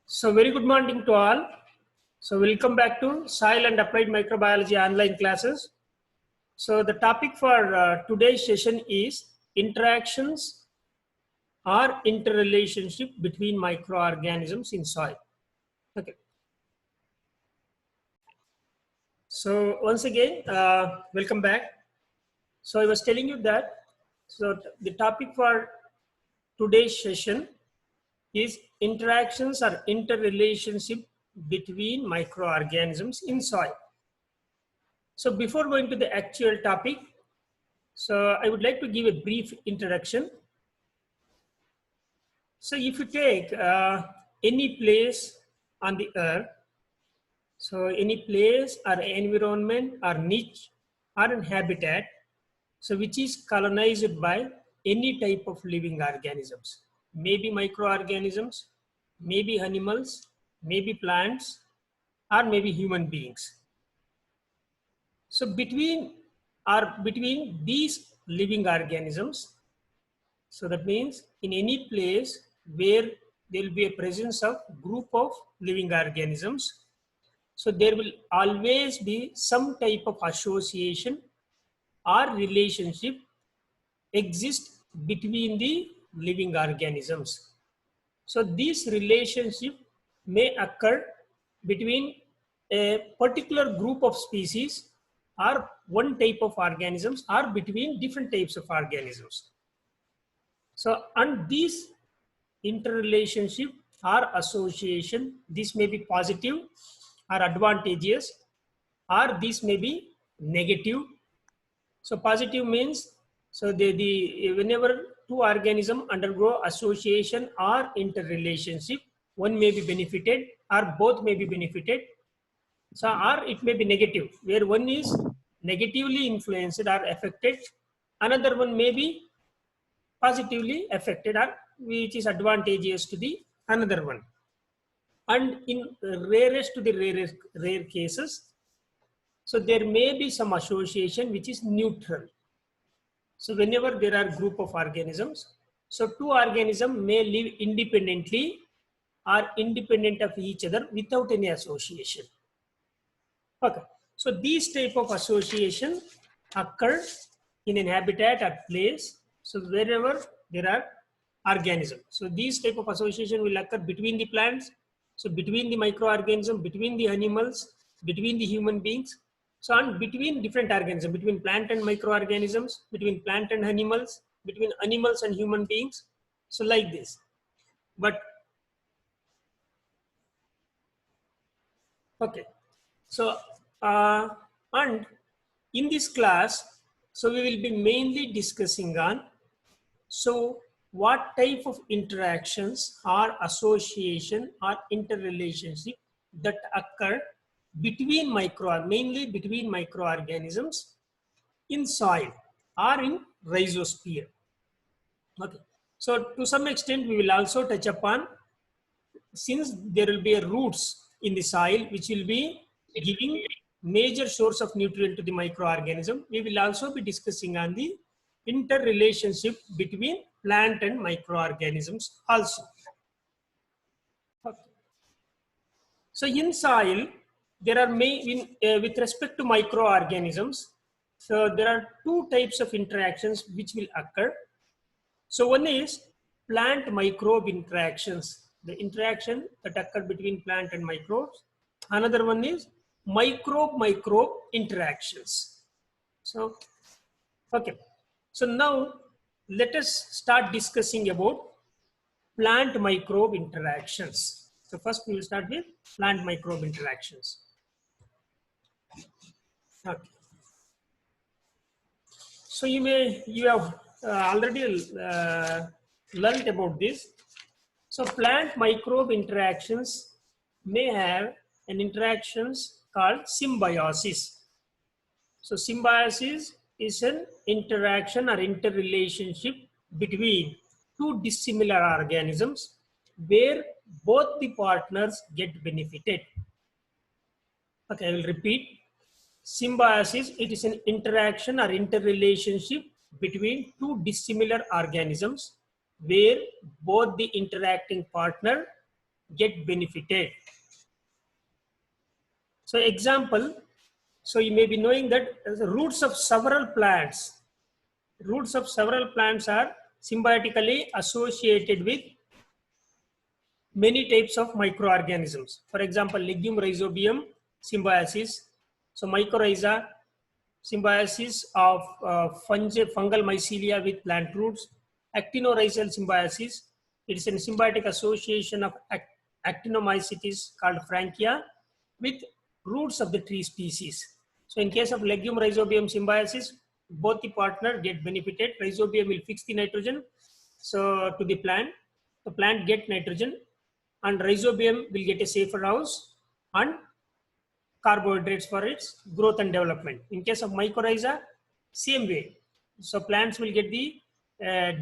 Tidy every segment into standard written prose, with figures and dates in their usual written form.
So very good morning to all. So welcome back to Soil and Applied Microbiology online classes. So the topic for today's session is interactions or interrelationship between microorganisms in soil. Okay. So once again, welcome back. So I was telling you that the topic for today's session is interactions or interrelationship between microorganisms in soil. So before going to the actual topic, so I would like to give a brief introduction. So if you take any place on the earth, so any place or environment or niche or an habitat, so which is colonized by any type of living organisms, maybe microorganisms, maybe animals, maybe plants, or maybe human beings. So between these living organisms, so that means in any place where there will be a presence of group of living organisms, so there will always be some type of association or relationship exist between the living organisms. So this relationship may occur between a particular group of species or one type of organisms or between different types of organisms. So, and these interrelationship or association, this may be positive or advantageous, or this may be negative. So positive means, so whenever two organisms undergo association or interrelationship, one may be benefited or both may be benefited. So, or it may be negative, where one is negatively influenced or affected, another one may be positively affected or which is advantageous to the another one. And in rarest to the rare cases, so there may be some association which is neutral. So whenever there are group of organisms, so two organisms may live independently or independent of each other without any association. Okay, so these type of association occur in an habitat or place. So wherever there are organisms, so these type of association will occur between the plants, so between the microorganisms, between the animals, between the human beings, so and between different organisms, between plant and microorganisms, between plant and animals, between animals and human beings. So like this, but okay. So, and in this class, so we will be mainly discussing on, so what type of interactions or association or interrelationship that occur between mainly between microorganisms in soil or in rhizosphere. Okay. So to some extent, we will also touch upon, since there will be a roots in the soil which will be giving major source of nutrient to the microorganism, we will also be discussing on the interrelationship between plant and microorganisms also. Okay. So in soil, there are with respect to microorganisms, so there are two types of interactions which will occur. So one is plant microbe interactions, the interaction that occur between plant and microbes. Another one is microbe interactions. So, okay. So now let us start discussing about plant microbe interactions. So first we will start with plant microbe interactions. Okay. So you have already learned about this. So plant microbe interactions may have an interactions called symbiosis. So symbiosis is an interaction or interrelationship between two dissimilar organisms where both the partners get benefited. Okay, I will repeat. Symbiosis, it is an interaction or interrelationship between two dissimilar organisms where both the interacting partner get benefited. So example, so you may be knowing that the roots of several plants are symbiotically associated with many types of microorganisms. For example, legume rhizobium symbiosis, so mycorrhiza symbiosis of fungal mycelia with plant roots, actinorhizal symbiosis. It is a symbiotic association of actinomycetes called Frankia with roots of the tree species. So in case of legume rhizobium symbiosis, both the partner get benefited. Rhizobium will fix the nitrogen so to the plant get nitrogen, and rhizobium will get a safer house and carbohydrates for its growth and development. In case of mycorrhiza, same way. So plants will get the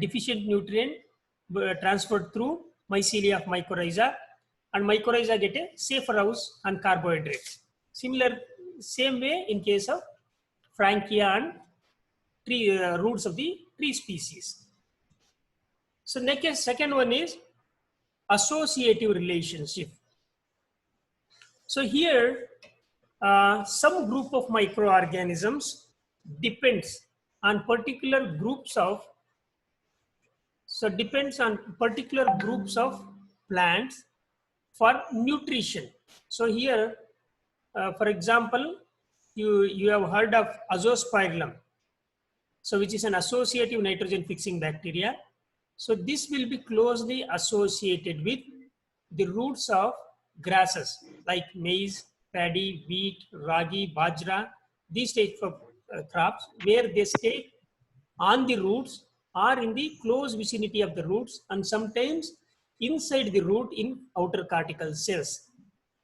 deficient nutrient transferred through mycelia of mycorrhiza, and mycorrhiza get a safer house and carbohydrates. Same way in case of Frankia and tree roots of the tree species. So next, second one is associative relationship. So here, some group of microorganisms depends on particular groups of, plants for nutrition. So here, for example, you have heard of azoospermillum, so which is an associative nitrogen fixing bacteria. So this will be closely associated with the roots of grasses like maize, paddy, wheat, ragi, bajra, these types of crops, where they stay on the roots or in the close vicinity of the roots, and sometimes inside the root in outer cortical cells.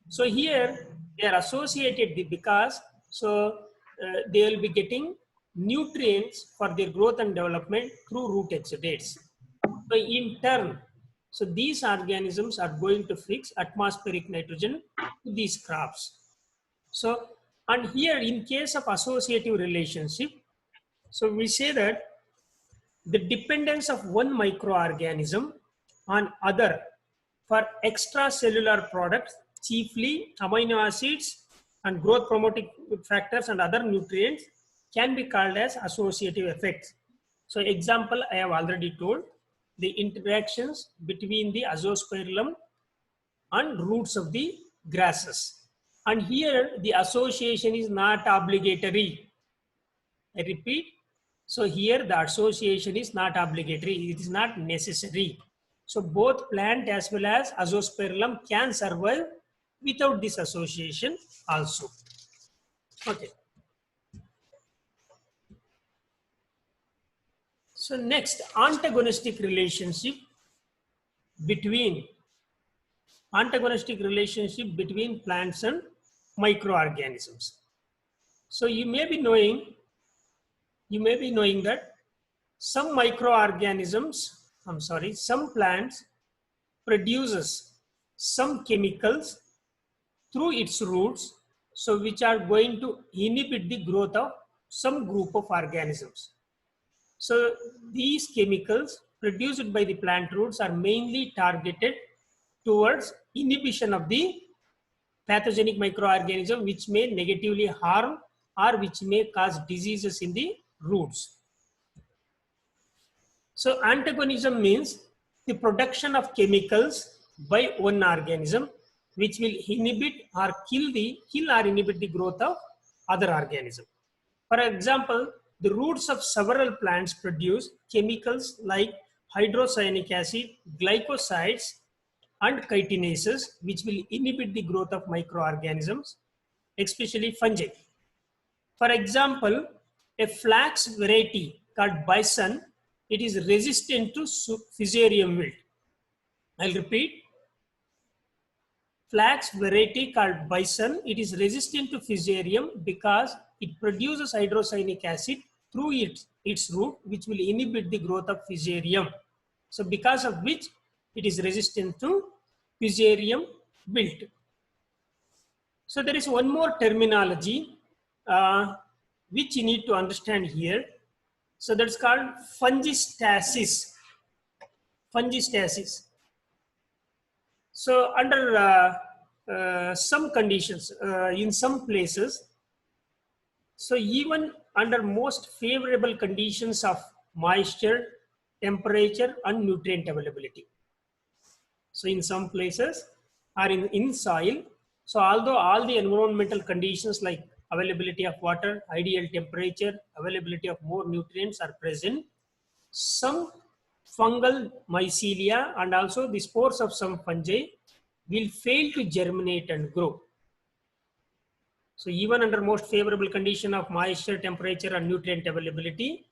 So here they are associated because they will be getting nutrients for their growth and development through root exudates. So in turn, so these organisms are going to fix atmospheric nitrogen to these crops. So, and here in case of associative relationship, so we say that the dependence of one microorganism on other for extracellular products, chiefly amino acids and growth promoting factors and other nutrients, can be called as associative effects. So example, I have already told, the interactions between the azoospermillum and roots of the grasses. And here the association is not obligatory. I repeat, so here the association is not obligatory, it is not necessary. So both plant as well as azoospermillum can survive without this association also. Okay. So next, antagonistic relationship between plants and microorganisms. So you may be knowing that some plants produces some chemicals through its roots, so which are going to inhibit the growth of some group of organisms. So these chemicals produced by the plant roots are mainly targeted towards inhibition of the pathogenic microorganism which may negatively harm or which may cause diseases in the roots. So antagonism means the production of chemicals by one organism which will inhibit or kill or inhibit the growth of other organism. For example, the roots of several plants produce chemicals like hydrocyanic acid, glycosides, and chitinases, which will inhibit the growth of microorganisms, especially fungi. For example, a flax variety called bison, it is resistant to fusarium wilt. I'll repeat. Flax variety called bison, it is resistant to fusarium because it produces hydrocyanic acid through its root, which will inhibit the growth of fusarium. So because of which it is resistant to fusarium wilt. So there is one more terminology which you need to understand here. So that's called fungistasis. fungistasis. So under some conditions, in some places, so even under most favorable conditions of moisture, temperature, and nutrient availability. So in some places or in soil, so although all the environmental conditions like availability of water, ideal temperature, availability of more nutrients are present, some fungal mycelia and also the spores of some fungi will fail to germinate and grow. So even under most favorable condition of moisture, temperature, and nutrient availability,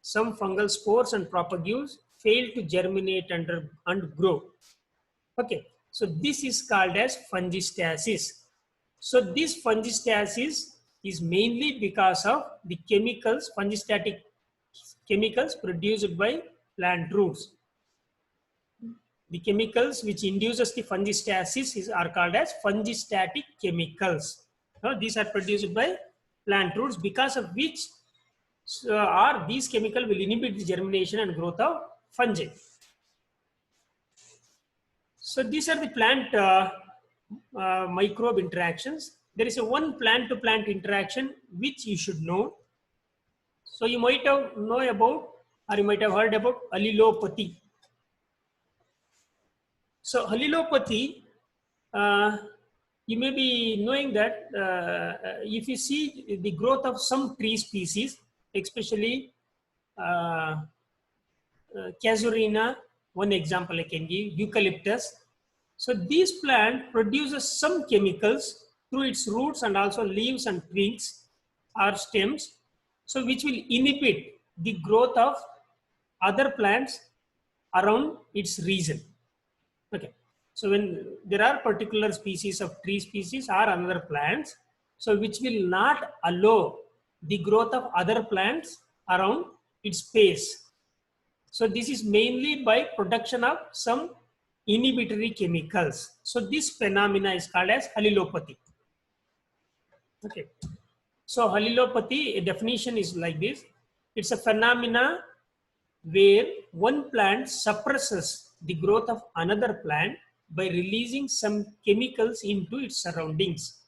some fungal spores and propagules fail to germinate and grow. Okay, so this is called as fungistasis. So this fungistasis is mainly because of the chemicals, fungistatic chemicals produced by plant roots. The chemicals which induces the fungistasis are called as fungistatic chemicals. Now, these are produced by plant roots, because of which these chemicals will inhibit the germination and growth of fungi. So these are the plant microbe interactions. There is a one plant-to-plant interaction which you should know. So you might have know about, or you might have heard about allelopathy. So allelopathy, you may be knowing that if you see the growth of some tree species, especially casuarina, one example I can give, eucalyptus. So this plant produces some chemicals through its roots and also leaves and twigs or stems, so which will inhibit the growth of other plants around its region. Okay. So when there are particular species of tree species or another plants, so which will not allow the growth of other plants around its space. So this is mainly by production of some inhibitory chemicals. So this phenomena is called as allelopathy. Okay. So allelopathy, a definition is like this. It's a phenomena where one plant suppresses the growth of another plant by releasing some chemicals into its surroundings.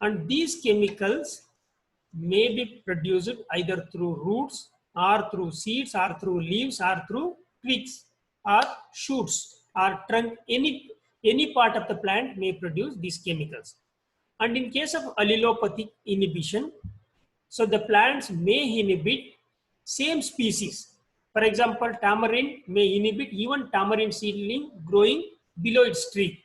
And these chemicals may be produced either through roots or through seeds or through leaves or through twigs or shoots or trunk. Any part of the plant may produce these chemicals. And in case of allelopathic inhibition, so the plants may inhibit same species. For example, tamarind may inhibit even tamarind seedling growing below its tree.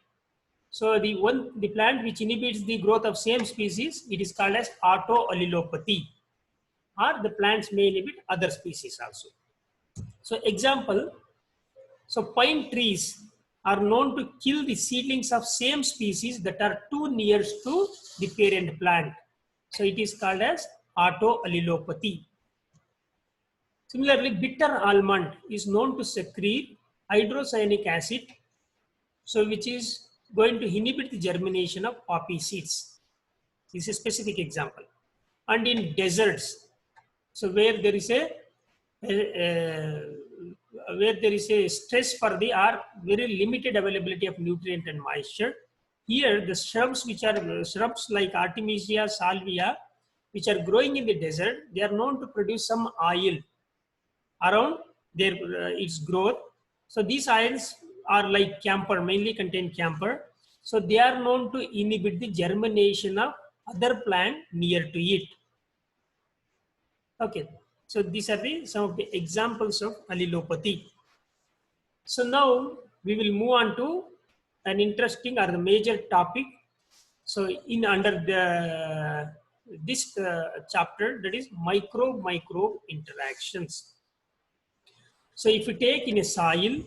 So the plant which inhibits the growth of same species, it is called as autoallelopathy. Or the plants may inhibit other species also. So example, so pine trees are known to kill the seedlings of same species that are too near to the parent plant. So it is called as autoallelopathy. Similarly, bitter almond is known to secrete hydrocyanic acid, so which is going to inhibit the germination of poppy seeds. This is a specific example. And in deserts, so where there is a stress for the or very limited availability of nutrient and moisture, here the shrubs which are shrubs like Artemisia salvia, which are growing in the desert, they are known to produce some oil around their its growth. So these oils are like camphor, mainly contain camphor. So they are known to inhibit the germination of other plant near to it. Okay, so these are some of the examples of allelopathy. So now we will move on to an interesting or the major topic. So in under this chapter, that is microbe interactions. So if you take in a soil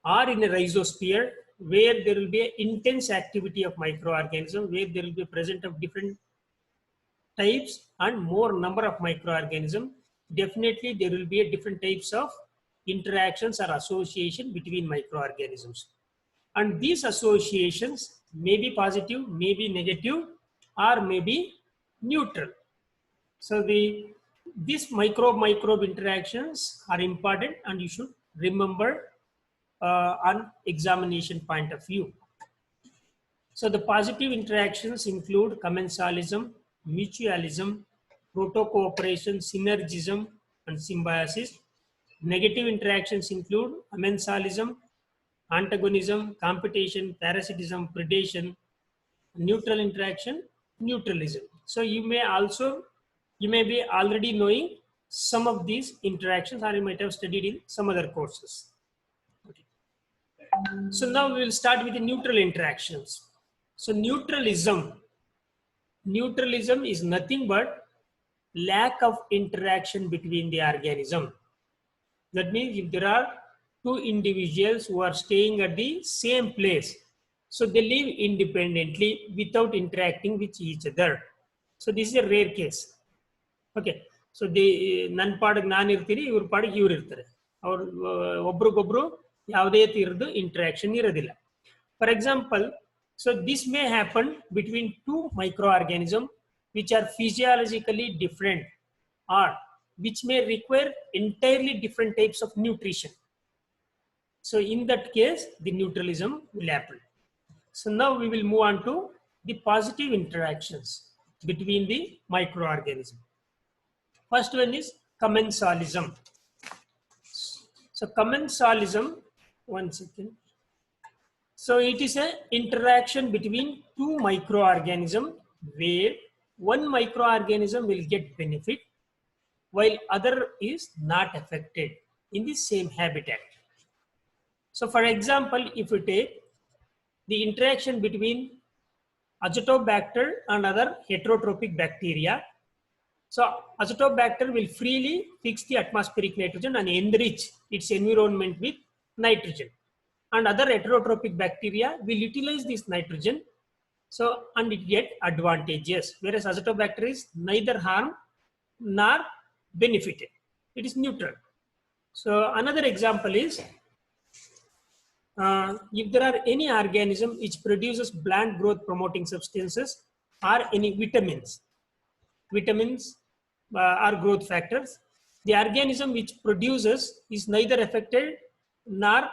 or in a rhizosphere where there will be an intense activity of microorganisms, where there will be present of different types and more number of microorganisms, definitely there will be a different types of interactions or association between microorganisms. And these associations may be positive, may be negative, or may be neutral. So these microbe interactions are important and you should remember on examination point of view. So the positive interactions include commensalism, mutualism, proto-cooperation, synergism, and symbiosis. Negative interactions include amensalism, antagonism, competition, parasitism, predation, neutral interaction, neutralism. So you may be already knowing some of these interactions, or you might have studied in some other courses. Okay. So now we will start with the neutral interactions. So neutralism is nothing but lack of interaction between the organism. That means if there are two individuals who are staying at the same place, so they live independently without interacting with each other. So this is a rare case. Okay. So the nan padag nan irtiri, ivar padag ivar irtare. Or obrugobru yavade tirdu interaction iradilla. For example, so this may happen between two microorganisms which are physiologically different or which may require entirely different types of nutrition. So in that case, the neutralism will happen. So now we will move on to the positive interactions between the microorganism. First one is commensalism. So commensalism, one second. So it is an interaction between two microorganisms where one microorganism will get benefit while other is not affected in the same habitat. So for example, if we take the interaction between Azotobacter and other heterotrophic bacteria, so Azotobacter will freely fix the atmospheric nitrogen and enrich its environment with nitrogen. And other heterotrophic bacteria will utilize this nitrogen, so and it get advantages, whereas Azotobacter is neither harmed nor benefited. It is neutral. So another example is if there are any organism which produces plant growth promoting substances or any vitamins are growth factors, the organism which produces is neither affected nor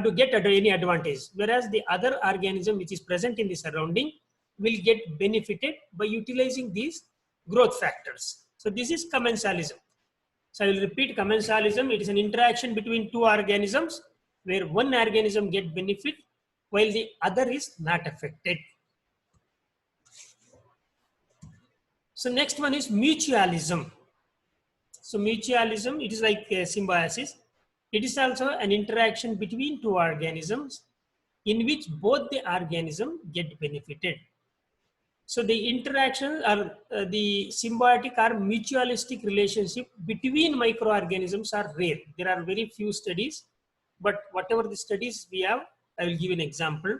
to get any advantage, whereas the other organism which is present in the surrounding will get benefited by utilizing these growth factors. So this is commensalism. So I will repeat commensalism. It is an interaction between two organisms where one organism gets benefit while the other is not affected. So next one is mutualism. So mutualism, it is like symbiosis. It is also an interaction between two organisms in which both the organisms get benefited. So the interaction or the symbiotic or mutualistic relationship between microorganisms are rare. There are very few studies, but whatever the studies we have, I will give an example.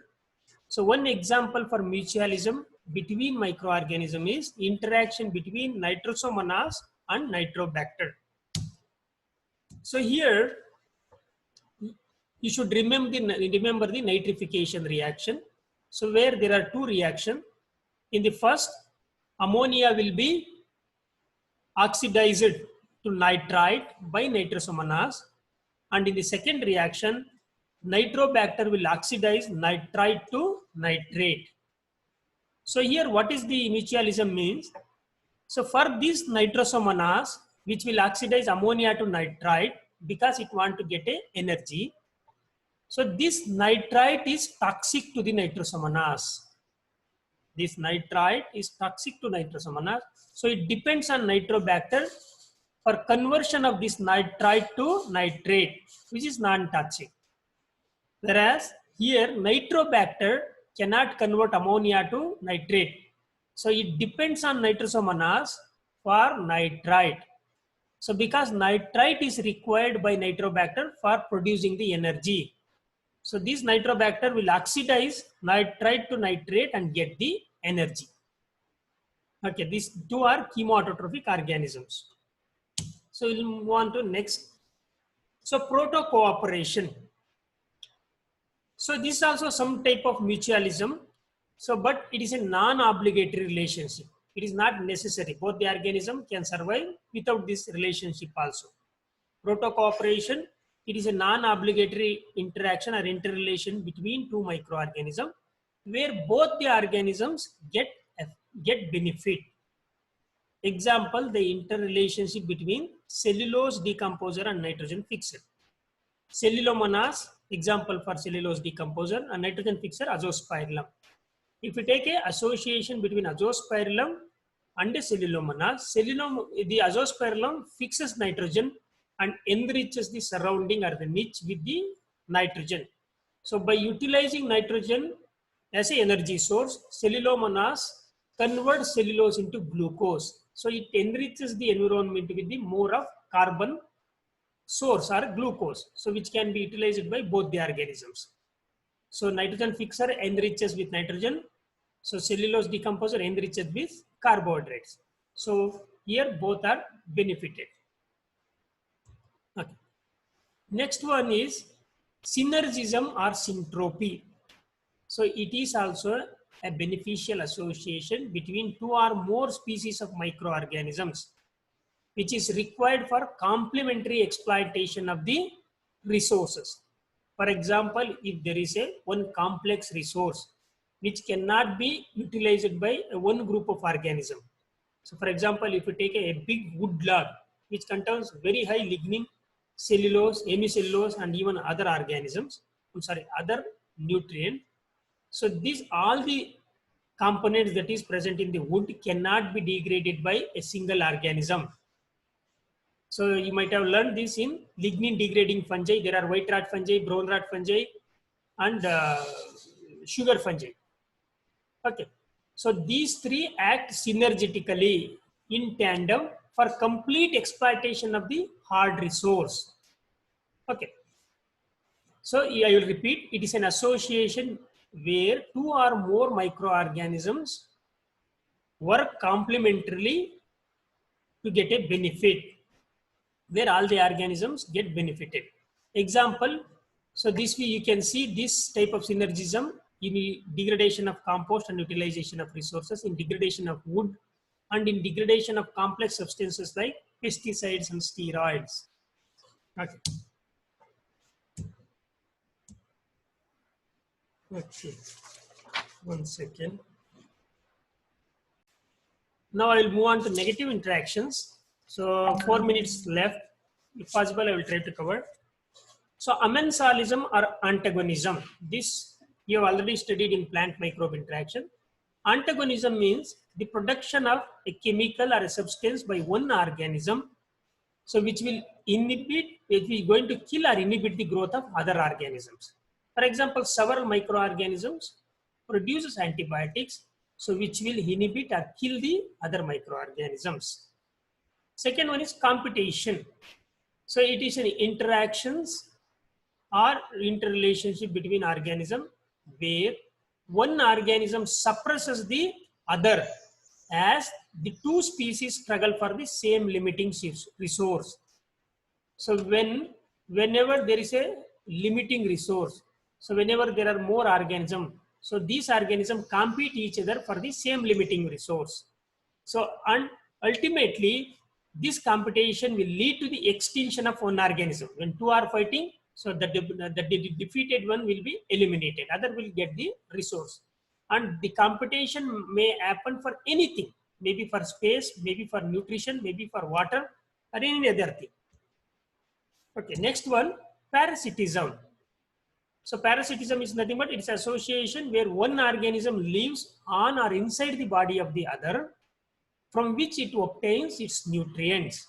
So one example for mutualism between microorganisms is interaction between Nitrosomonas and Nitrobacter. So here you should remember the nitrification reaction. So where there are two reactions. In the first, ammonia will be oxidized to nitrite by Nitrosomonas, and in the second reaction, Nitrobacter will oxidize nitrite to nitrate. So here what is the mutualism means? So for these Nitrosomonas, which will oxidize ammonia to nitrite because it want to get a energy. So this nitrite is toxic to the Nitrosomonas. This nitrite is toxic to Nitrosomonas. So it depends on Nitrobacter for conversion of this nitrite to nitrate, which is non-toxic. Whereas here Nitrobacter cannot convert ammonia to nitrate. So it depends on Nitrosomonas for nitrite. So because nitrite is required by Nitrobacter for producing the energy. So this Nitrobacter will oxidize nitrite to nitrate and get the energy. Okay, these two are chemoautotrophic organisms. So we'll move on to next. So proto-cooperation. So this is also some type of mutualism. So, but it is a non-obligatory relationship. It is not necessary. Both the organism can survive without this relationship also. Protocooperation, it is a non-obligatory interaction or interrelation between two microorganisms where both the organisms get benefit. Example, the interrelationship between cellulose decomposer and nitrogen fixer. Cellulomonas, example for cellulose decomposer, and nitrogen fixer, azospirillum. If we take a association between azospirillum and a cellulomonas, the azospirillum fixes nitrogen and enriches the surrounding or the niche with the nitrogen. So by utilizing nitrogen as an energy source, cellulomonas converts cellulose into glucose. So it enriches the environment with the more of carbon source or glucose, so which can be utilized by both the organisms. So nitrogen fixer enriches with nitrogen. So cellulose decomposer enriches with carbohydrates. So here both are benefited. Okay. Next one is synergism or syntropy. So it is also a beneficial association between two or more species of microorganisms, which is required for complementary exploitation of the resources. For example, if there is a one complex resource which cannot be utilized by one group of organism. So for example, if you take a big wood log which contains very high lignin, cellulose, hemicellulose, and even other organisms, other nutrient. So these all the components that is present in the wood cannot be degraded by a single organism. So you might have learned this in lignin degrading fungi. There are white rot fungi, brown rot fungi, and sugar fungi. Okay. So these three act synergetically in tandem for complete exploitation of the hard resource. Okay. So I will repeat, it is an association where two or more microorganisms work complementarily to get a benefit, where all the organisms get benefited. Example, so this way you can see this type of synergism in the degradation of compost and utilization of resources, in degradation of wood, and in degradation of complex substances like pesticides and steroids. Okay. Okay. 1 second. Now I will move on to negative interactions. So 4 minutes left. If possible, I will try to cover. So amensalism or antagonism. This you have already studied in plant microbe interaction. Antagonism means the production of a chemical or a substance by one organism, so which will going to kill or inhibit the growth of other organisms. For example, several microorganisms produces antibiotics, so which will inhibit or kill the other microorganisms. Second one is competition. So it is an interactions or interrelationship between organism where one organism suppresses the other as the two species struggle for the same limiting resource. So whenever there is a limiting resource, so whenever there are more organisms, so these organisms compete each other for the same limiting resource. So and ultimately this competition will lead to the extinction of one organism. When two are fighting, so the defeated one will be eliminated, other will get the resource. And the competition may happen for anything, maybe for space, maybe for nutrition, maybe for water, or any other thing. Okay, next one, parasitism. So parasitism is nothing but it's association where one organism lives on or inside the body of the other, from which it obtains its nutrients.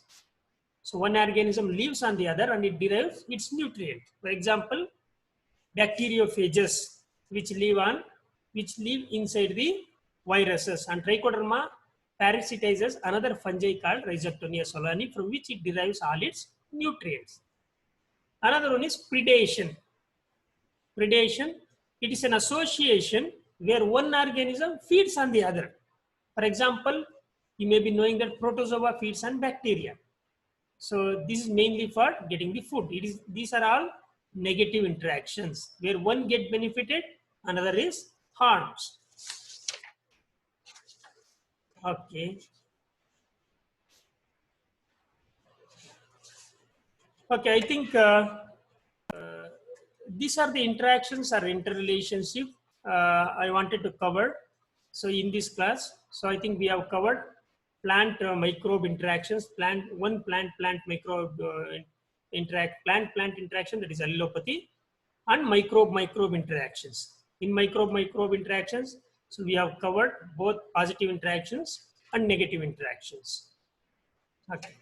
So one organism lives on the other and it derives its nutrient. For example, bacteriophages, which live inside the viruses, and Trichoderma parasitizes another fungi called Rhizoctonia solani, from which it derives all its nutrients. Another one is predation. Predation, it is an association where one organism feeds on the other. For example, you may be knowing that protozoa feeds on bacteria. So this is mainly for getting the food. These are all negative interactions where one get benefited, another is harmed. Okay. Okay, I think these are the interactions or interrelationship I wanted to cover. So in this class, so I think we have covered plant microbe interactions, plant microbe plant interaction, that is allelopathy, and microbe interactions. In microbe interactions, so we have covered both positive interactions and negative interactions. Okay.